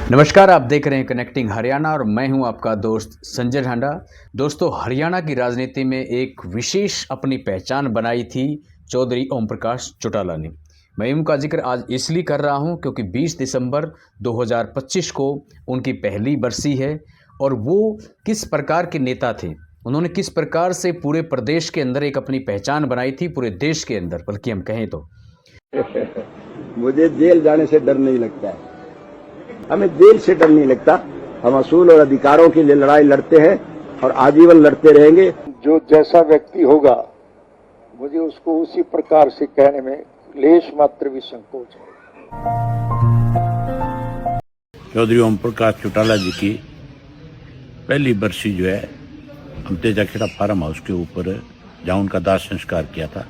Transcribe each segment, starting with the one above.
नमस्कार, आप देख रहे हैं कनेक्टिंग हरियाणा और मैं हूं आपका दोस्त संजय ढांडा। दोस्तों, हरियाणा की राजनीति में एक विशेष अपनी पहचान बनाई थी चौधरी ओम प्रकाश चौटाला ने। मैं उनका जिक्र आज इसलिए कर रहा हूं क्योंकि 20 दिसंबर 2025 को उनकी पहली बरसी है और वो किस प्रकार के नेता थे, उन्होंने किस प्रकार से पूरे प्रदेश के अंदर एक अपनी पहचान बनाई थी, पूरे देश के अंदर बल्कि हम कहें तो। मुझे जेल जाने से डर नहीं लगता है, हमें जेल से डर नहीं लगता। हम असूल और अधिकारों के लिए लड़ाई लड़ते हैं और आजीवन लड़ते रहेंगे। जो जैसा व्यक्ति होगा मुझे उसको उसी प्रकार से कहने में लेश मात्र भी संकोच है। चौधरी ओम प्रकाश चौटाला जी की पहली बरसी जो है हम तेजाखेड़ा फार्म हाउस के ऊपर जहाँ उनका दाह संस्कार किया था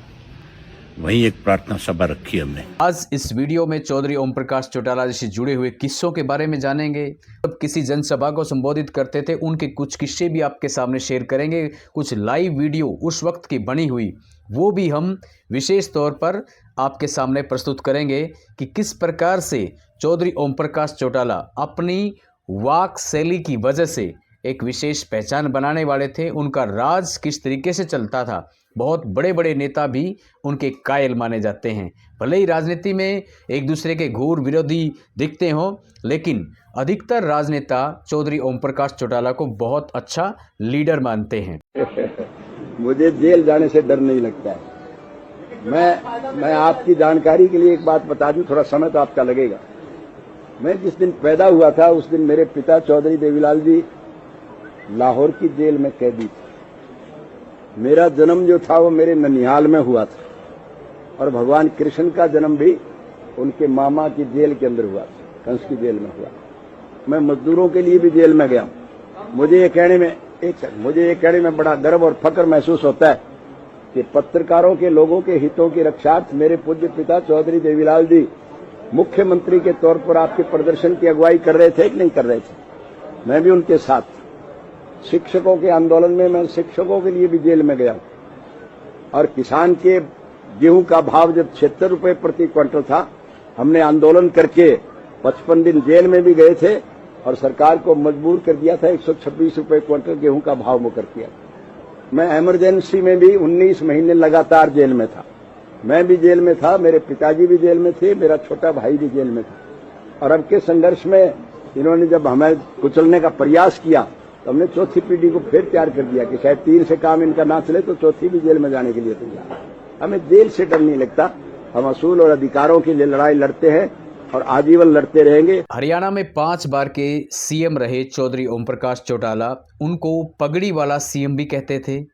वहीं एक प्रार्थना सभा रखी हमने। आज इस वीडियो में चौधरी ओम प्रकाश चौटाला जी से जुड़े हुए किस्सों के बारे में जानेंगे। जब किसी जनसभा को संबोधित करते थे उनके कुछ किस्से भी आपके सामने शेयर करेंगे। कुछ लाइव वीडियो उस वक्त की बनी हुई वो भी हम विशेष तौर पर आपके सामने प्रस्तुत करेंगे कि किस प्रकार से चौधरी ओम प्रकाश चौटाला अपनी वाक शैली की वजह से एक विशेष पहचान बनाने वाले थे। उनका राज किस तरीके से चलता था, बहुत बड़े बड़े नेता भी उनके कायल माने जाते हैं। भले ही राजनीति में एक दूसरे के घूर विरोधी दिखते हों, लेकिन अधिकतर राजनेता चौधरी ओम प्रकाश चौटाला को बहुत अच्छा लीडर मानते हैं। मुझे जेल जाने से डर नहीं लगता है। मैं आपकी जानकारी के लिए एक बात बता दूं, थोड़ा समय तो आपका लगेगा। मैं जिस दिन पैदा हुआ था उस दिन मेरे पिता चौधरी देवीलाल जी लाहौर की जेल में कैदी थे। मेरा जन्म जो था वो मेरे ननिहाल में हुआ था और भगवान कृष्ण का जन्म भी उनके मामा की जेल के अंदर हुआ था, कंस की जेल में हुआ। मैं मजदूरों के लिए भी जेल में गया। मुझे ये कहने में बड़ा गर्व और फक्र महसूस होता है कि पत्रकारों के, लोगों के हितों की रक्षार्थ मेरे पूज्य पिता चौधरी देवीलाल जी मुख्यमंत्री के तौर पर आपके प्रदर्शन की अगुवाई कर रहे थे कि नहीं कर रहे थे। मैं भी उनके साथ। शिक्षकों के आंदोलन में मैं शिक्षकों के लिए भी जेल में गया और किसान के गेहूं का भाव जब 76 रुपए प्रति क्विंटल था, हमने आंदोलन करके 55 दिन जेल में भी गए थे और सरकार को मजबूर कर दिया था 126 रुपए क्विंटल गेहूं का भाव मुकर किया। मैं इमरजेंसी में भी 19 महीने लगातार जेल में था। मैं भी जेल में था, मेरे पिताजी भी जेल में थे, मेरा छोटा भाई भी जेल में था। और अब के संघर्ष में इन्होंने जब हमें कुचलने का प्रयास किया तो हमने चौथी पीढ़ी को फिर तैयार कर दिया कि शायद 3 से काम इनका ना चले तो चौथी भी जेल में जाने के लिए तैयार। हमें जेल से डर नहीं लगता। हम असूल और अधिकारों के लिए लड़ाई लड़ते हैं और आजीवन लड़ते रहेंगे। हरियाणा में 5 बार के सीएम रहे चौधरी ओम प्रकाश चौटाला। उनको पगड़ी वाला सीएम भी कहते थे।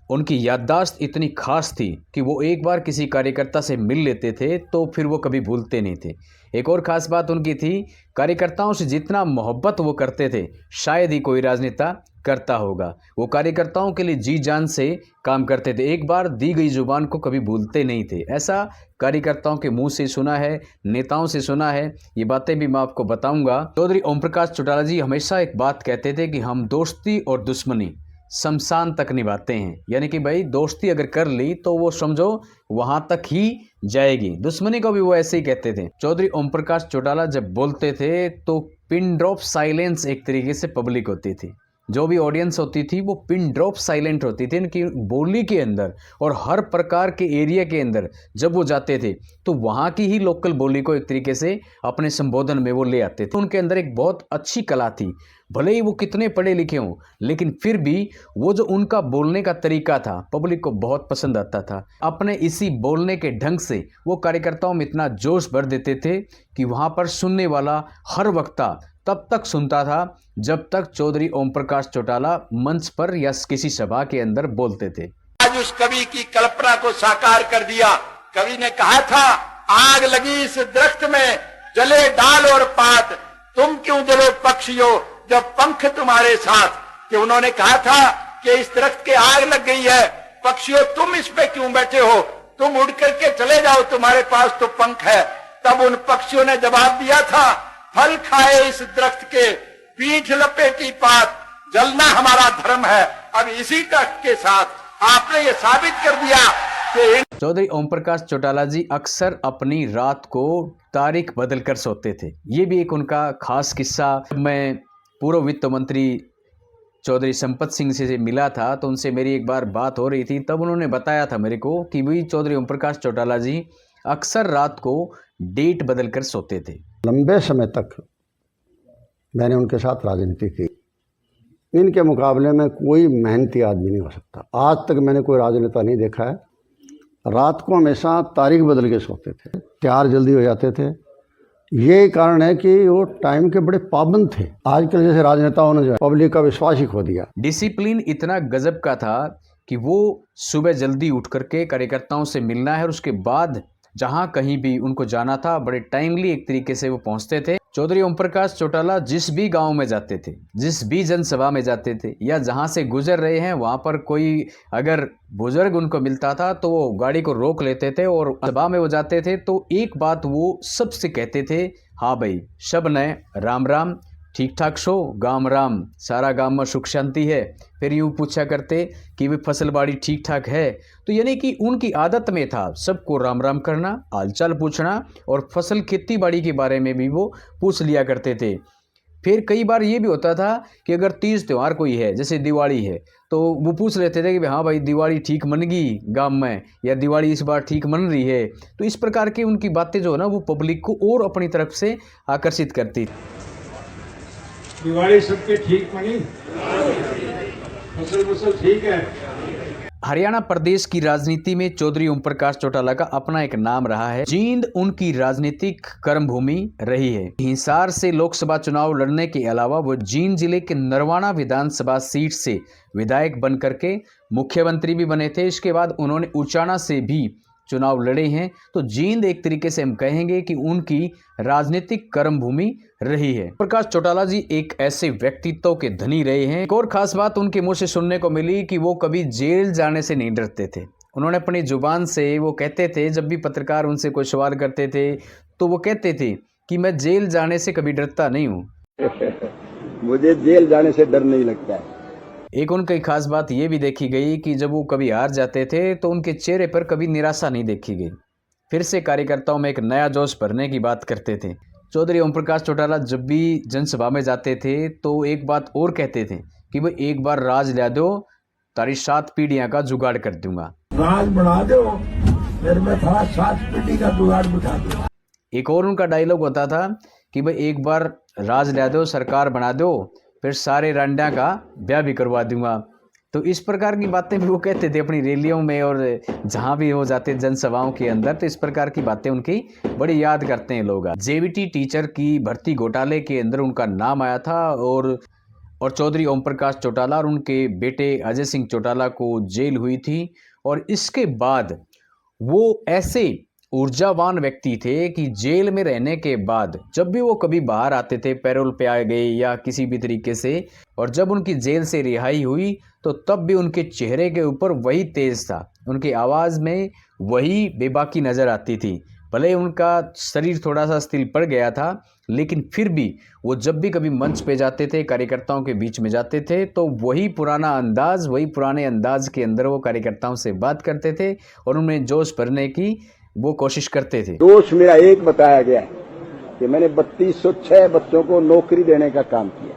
उनकी याददाश्त इतनी खास थी कि वो एक बार किसी कार्यकर्ता से मिल लेते थे तो फिर वो कभी भूलते नहीं थे। एक और ख़ास बात उनकी थी, कार्यकर्ताओं से जितना मोहब्बत वो करते थे शायद ही कोई राजनेता करता होगा। वो कार्यकर्ताओं के लिए जी जान से काम करते थे, एक बार दी गई जुबान को कभी भूलते नहीं थे। ऐसा कार्यकर्ताओं के मुंह से सुना है, नेताओं से सुना है। ये बातें भी मैं आपको बताऊंगा। चौधरी ओम प्रकाश चौटाला जी हमेशा एक बात कहते थे कि हम दोस्ती और दुश्मनी शमशान तक निभाते हैं। यानी कि भाई दोस्ती अगर कर ली तो वो समझो वहां तक ही जाएगी, दुश्मनी को भी वो ऐसे ही कहते थे। चौधरी ओम प्रकाश चौटाला जब बोलते थे तो पिन ड्रॉप साइलेंस एक तरीके से पब्लिक होती थी। जो भी ऑडियंस होती थी वो पिन ड्रॉप साइलेंट होती थी इनकी बोली के अंदर। और हर प्रकार के एरिया के अंदर जब वो जाते थे तो वहाँ की ही लोकल बोली को एक तरीके से अपने संबोधन में वो ले आते थे। उनके अंदर एक बहुत अच्छी कला थी। भले ही वो कितने पढ़े लिखे हों, लेकिन फिर भी वो जो उनका बोलने का तरीका था पब्लिक को बहुत पसंद आता था। अपने इसी बोलने के ढंग से वो कार्यकर्ताओं में इतना जोश भर देते थे कि वहाँ पर सुनने वाला हर वक्ता तब तक सुनता था जब तक चौधरी ओम प्रकाश चौटाला मंच पर या किसी सभा के अंदर बोलते थे। आज उस कवि की कल्पना को साकार कर दिया। कवि ने कहा था, आग लगी इस दरख्त में जले डाल और पात, तुम क्यों जलो पक्षियों जब पंख तुम्हारे साथ। कि उन्होंने कहा था कि इस दरख्त के आग लग गई है, पक्षियों तुम इस पे क्यों बैठे हो, तुम उड़ करके चले जाओ, तुम्हारे पास तो पंख है। तब उन पक्षियों ने जवाब दिया था, फल खाए इस दरख्त के पीठ लपेटी पात, जलना हमारा धर्म है। अब इसी तर्क के साथ आपने ये साबित कर दिया कि चौधरी ओम प्रकाश चौटाला जी अक्सर अपनी रात को तारीख बदल कर सोते थे। ये भी एक उनका खास किस्सा। मैं पूर्व वित्त मंत्री चौधरी संपत सिंह से मिला था तो उनसे मेरी एक बार बात हो रही थी, तब उन्होंने बताया था मेरे को कि भाई चौधरी ओम प्रकाश चौटाला जी अक्सर रात को डेट बदल कर सोते थे। लंबे समय तक मैंने उनके साथ राजनीति की। इनके मुकाबले में कोई मेहनती आदमी नहीं हो सकता। आज तक मैंने कोई राजनेता नहीं देखा है रात को हमेशा तारीख बदल के सोते थे, तैयार जल्दी हो जाते थे। ये कारण है कि वो टाइम के बड़े पाबंद थे। आजकल जैसे राजनेताओं ने जो है पब्लिक का विश्वास ही खो दिया। डिसिप्लिन इतना गजब का था कि वो सुबह जल्दी उठ करके कार्यकर्ताओं से मिलना है और उसके बाद जहां कहीं भी उनको जाना था बड़े टाइमली एक तरीके से वो पहुंचते थे। चौधरी ओम प्रकाश चौटाला जिस भी गांव में जाते थे, जिस भी जनसभा में जाते थे या जहां से गुजर रहे हैं वहां पर कोई अगर बुजुर्ग उनको मिलता था तो वो गाड़ी को रोक लेते थे और सभा में वो जाते थे तो एक बात वो सबसे कहते थे, हाँ भाई शब ने राम राम, ठीक ठाक सो गाम राम, सारा गांव में सुख शांति है। फिर यूँ पूछा करते कि वे फसल बाड़ी ठीक ठाक है। तो यानी कि उनकी आदत में था सबको राम राम करना, हालचाल पूछना और फसल खेती बाड़ी के बारे में भी वो पूछ लिया करते थे। फिर कई बार ये भी होता था कि अगर तीज त्यौहार कोई है जैसे दिवाली है तो वो पूछ लेते थे कि हाँ भाई दिवाली ठीक मन गई गांव में, या दिवाली इस बार ठीक मन रही है। तो इस प्रकार की उनकी बातें जो है ना वो पब्लिक को और अपनी तरफ से आकर्षित करती। दिवाली सबके ठीक मनी, फसल ठीक है। हरियाणा प्रदेश की राजनीति में चौधरी ओम प्रकाश चौटाला का अपना एक नाम रहा है। जींद उनकी राजनीतिक कर्मभूमि रही है। हिसार से लोकसभा चुनाव लड़ने के अलावा वो जींद जिले के नरवाना विधानसभा सीट से विधायक बन करके मुख्यमंत्री भी बने थे। इसके बाद उन्होंने उचाना से भी चुनाव लड़े हैं। तो जींद एक तरीके से हम कहेंगे कि उनकी राजनीतिक कर्मभूमि रही है। प्रकाश चौटाला जी एक ऐसे व्यक्तित्व के धनी रहे हैं। एक और खास बात उनके मुंह से सुनने को मिली कि वो कभी जेल जाने से नहीं डरते थे। उन्होंने अपनी जुबान से वो कहते थे, जब भी पत्रकार उनसे कोई सवाल करते थे तो वो कहते थे कि मैं जेल जाने से कभी डरता नहीं हूँ। मुझे जेल जाने से डर नहीं लगता है। एक उनकी खास बात ये भी देखी गई कि जब वो कभी हार जाते थे तो उनके चेहरे पर कभी निराशा नहीं देखी गई। फिर से कार्यकर्ताओं में एक नया जोश भरने की बात करते थे। चौधरी ओम प्रकाश चौटाला जब भी जनसभा में जाते थे तो एक बात और कहते थे कि भाई एक बार राज ला दो, तारी 7 पीढ़ियां का जुगाड़ कर दूंगा। राज बना दो, फिर मैं था 7 पीढ़ी का जुगाड़ बिठा दूंगा। एक और उनका डायलॉग होता था कि भाई एक बार राज ला दो, सरकार बना दो, फिर सारे रांडा का ब्याह भी करवा दूंगा। तो इस प्रकार की बातें भी वो कहते थे अपनी रैलियों में और जहाँ भी हो जाते जनसभाओं के अंदर। तो इस प्रकार की बातें उनकी बड़ी याद करते हैं लोग। जेवीटी टीचर की भर्ती घोटाले के अंदर उनका नाम आया था और चौधरी ओम प्रकाश चौटाला और उनके बेटे अजय सिंह चौटाला को जेल हुई थी। और इसके बाद वो ऐसे ऊर्जावान व्यक्ति थे कि जेल में रहने के बाद जब भी वो कभी बाहर आते थे, पैरोल पे आ गए या किसी भी तरीके से, और जब उनकी जेल से रिहाई हुई तो तब भी उनके चेहरे के ऊपर वही तेज था, उनकी आवाज़ में वही बेबाकी नज़र आती थी। भले उनका शरीर थोड़ा सा स्थिर पड़ गया था लेकिन फिर भी वो जब भी कभी मंच पे जाते थे, कार्यकर्ताओं के बीच में जाते थे तो वही पुराना अंदाज, वही पुराने अंदाज के अंदर वो कार्यकर्ताओं से बात करते थे और उनमें जोश भरने की वो कोशिश करते थे। दोष मेरा एक बताया गया है कि मैंने 3206 बच्चों को नौकरी देने का काम किया।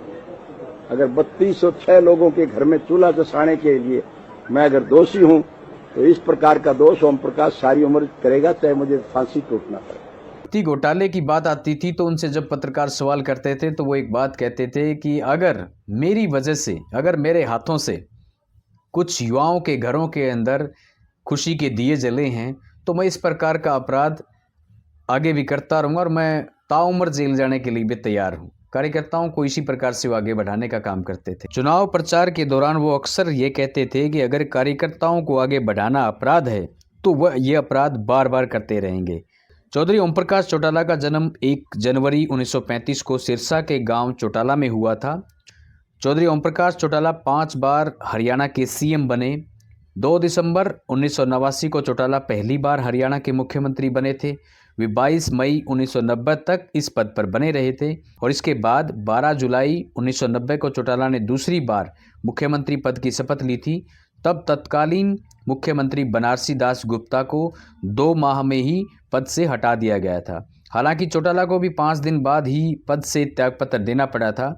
अगर 3206 लोगों के घर में चूल्हा जसाने के लिए मैं अगर दोषी हूं तो इस प्रकार का दोष ओम प्रकाश सारी उम्र करेगा, चाहे मुझे फांसी टूटना पड़े। भर्ती घोटाले की बात आती थी तो उनसे जब पत्रकार सवाल करते थे तो वो एक बात कहते थे कि अगर मेरी वजह से, अगर मेरे हाथों से कुछ युवाओं के घरों के अंदर खुशी के दिए जले हैं तो मैं इस प्रकार का अपराध आगे भी करता रहूँगा और मैं ताउम्र जेल जाने के लिए भी तैयार हूँ। कार्यकर्ताओं को इसी प्रकार से वो आगे बढ़ाने का काम करते थे। चुनाव प्रचार के दौरान वो अक्सर ये कहते थे कि अगर कार्यकर्ताओं को आगे बढ़ाना अपराध है तो वह ये अपराध बार बार करते रहेंगे। चौधरी ओम प्रकाश चौटाला का जन्म 1 जनवरी 1935 को सिरसा के गांव चौटाला में हुआ था। चौधरी ओम प्रकाश चौटाला 5 बार हरियाणा के सीएम बने। 2 दिसंबर 1989 को चौटाला पहली बार हरियाणा के मुख्यमंत्री बने थे। वे 22 मई 1990 तक इस पद पर बने रहे थे और इसके बाद 12 जुलाई 1990 को चौटाला ने दूसरी बार मुख्यमंत्री पद की शपथ ली थी। तब तत्कालीन मुख्यमंत्री बनारसी दास गुप्ता को 2 माह में ही पद से हटा दिया गया था। हालांकि चौटाला को भी 5 दिन बाद ही पद से त्यागपत्र देना पड़ा था।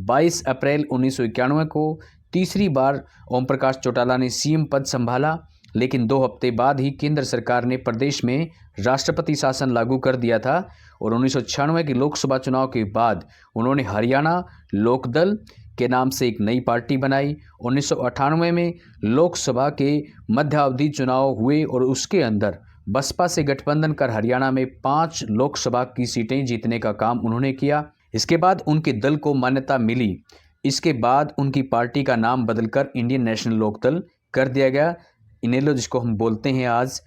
22 अप्रैल 1991 को तीसरी बार ओम प्रकाश चौटाला ने सीएम पद संभाला, लेकिन 2 हफ्ते बाद ही केंद्र सरकार ने प्रदेश में राष्ट्रपति शासन लागू कर दिया था और 1996 के लोकसभा चुनाव के बाद उन्होंने हरियाणा लोकदल के नाम से एक नई पार्टी बनाई। 1998 में लोकसभा के मध्यावधि चुनाव हुए और उसके अंदर बसपा से गठबंधन कर हरियाणा में 5 लोकसभा की सीटें जीतने का काम उन्होंने किया। इसके बाद उनके दल को मान्यता मिली। इसके बाद उनकी पार्टी का नाम बदलकर इंडियन नेशनल लोकदल कर दिया गया, इनेलो, जिसको हम बोलते हैं आज।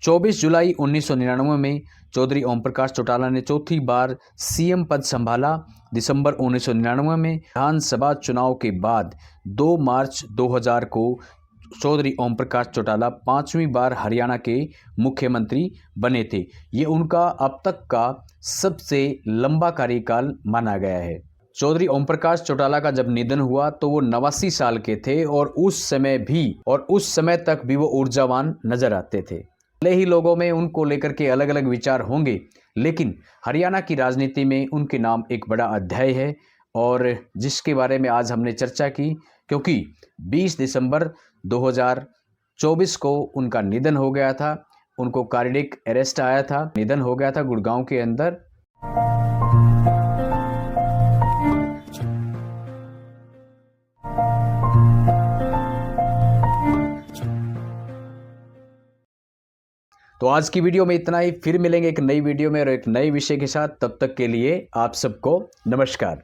24 जुलाई 1999 में चौधरी ओम प्रकाश चौटाला ने चौथी बार सीएम पद संभाला। दिसंबर 1999 में विधानसभा चुनाव के बाद 2 मार्च 2000 को चौधरी ओम प्रकाश चौटाला 5वीं बार हरियाणा के मुख्यमंत्री बने थे। ये उनका अब तक का सबसे लंबा कार्यकाल माना गया है। चौधरी ओम प्रकाश चौटाला का जब निधन हुआ तो वो 89 साल के थे और उस समय तक भी वो ऊर्जावान नजर आते थे। भले ही लोगों में उनको लेकर के अलग अलग विचार होंगे, लेकिन हरियाणा की राजनीति में उनके नाम एक बड़ा अध्याय है और जिसके बारे में आज हमने चर्चा की, क्योंकि 20 दिसंबर 2024 को उनका निधन हो गया था। उनको कार्डियक अरेस्ट आया था, निधन हो गया था गुड़गांव के अंदर। तो आज की वीडियो में इतना ही। फिर मिलेंगे एक नई वीडियो में और एक नए विषय के साथ। तब तक के लिए आप सबको नमस्कार।